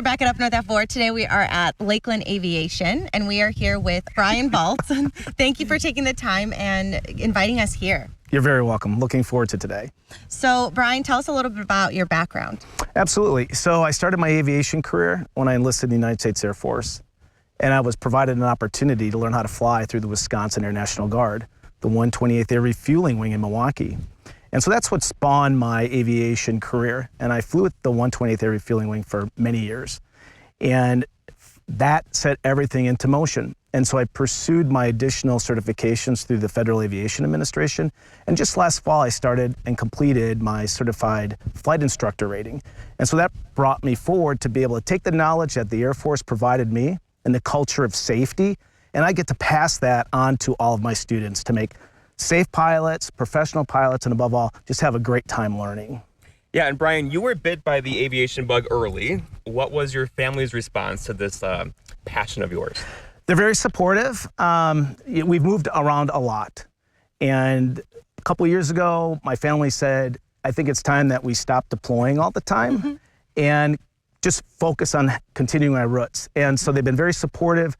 We're back at Up North F4. Today we are at Lakeland Aviation, and we are here with Brian Baltz. Thank you for taking the time and inviting us here. You're very welcome. Looking forward to today. So, Brian, tell us a little bit about your background. Absolutely. So I started my aviation career when I enlisted in the United States Air Force, and I was provided an opportunity to learn how to fly through the Wisconsin Air National Guard, the 128th Air Refueling Wing in Milwaukee. And so that's what spawned my aviation career. And I flew with the 128th Air Refueling Wing for many years. And that set everything into motion. And so I pursued my additional certifications through the Federal Aviation Administration. And just last fall, I started and completed my certified flight instructor rating. And so that brought me forward to be able to take the knowledge that the Air Force provided me and the culture of safety, and I get to pass that on to all of my students to make safe pilots, professional pilots, and above all, just have a great time learning. Yeah, and Brian, you were bit by the aviation bug early. What was your family's response to this passion of yours? They're very supportive. We've moved around a lot. And a couple of years ago, my family said, I think it's time that we stop deploying all the time and just focus on continuing our roots. And so they've been very supportive.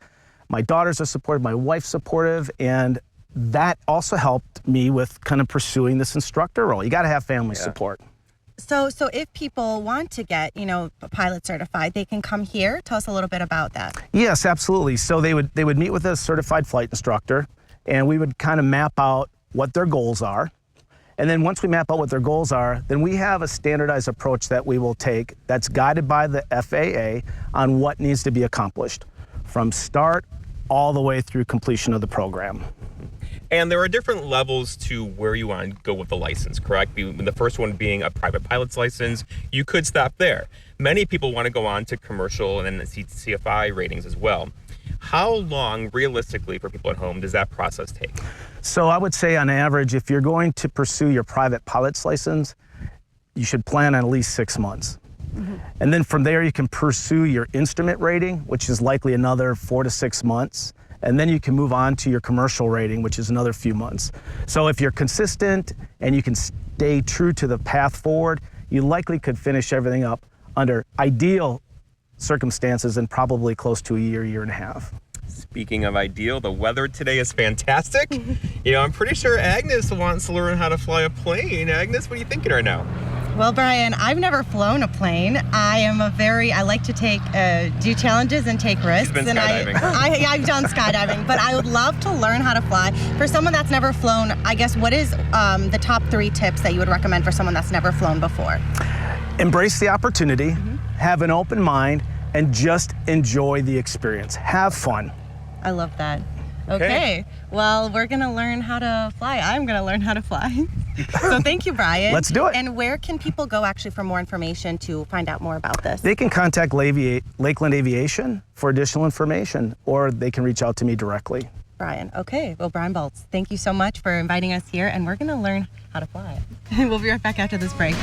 My daughters are supportive, my wife's supportive, and that also helped me with kind of pursuing this instructor role. You got to have family support. So if people want to get, pilot certified, they can come here. Tell us a little bit about that. Yes, absolutely. So they would meet with a certified flight instructor, and we would kind of map out what their goals are. And then once we map out what their goals are, then we have a standardized approach that we will take that's guided by the FAA on what needs to be accomplished from start all the way through completion of the program. And there are different levels to where you want to go with the license, correct? The first one being a private pilot's license. You could stop there. Many people want to go on to commercial and then CFI ratings as well. How long, realistically, for people at home, does that process take? So I would say on average, if you're going to pursue your private pilot's license, you should plan on at least 6 months. And then from there, you can pursue your instrument rating, which is likely another 4 to 6 months. And then you can move on to your commercial rating, which is another few months. So if you're consistent and you can stay true to the path forward, you likely could finish everything up under ideal circumstances in probably close to a year, year and a half. Speaking of ideal, the weather today is fantastic. I'm pretty sure Agnes wants to learn how to fly a plane. Agnes, what are you thinking right now? Well, Brian, I've never flown a plane. I like to do challenges and take risks. She's been skydiving. I've done skydiving, but I would love to learn how to fly. For someone that's never flown, I guess, what is the top 3 tips that you would recommend for someone that's never flown before? Embrace the opportunity, have an open mind, and just enjoy the experience. Have fun. I love that. Okay. Well, we're going to learn how to fly. I'm going to learn how to fly. So thank you, Brian. Let's do it. And where can people go actually for more information to find out more about this? They can contact Lakeland Aviation for additional information, or they can reach out to me directly. Brian. Okay. Well, Brian Baltz, thank you so much for inviting us here, and we're going to learn how to fly. We'll be right back after this break.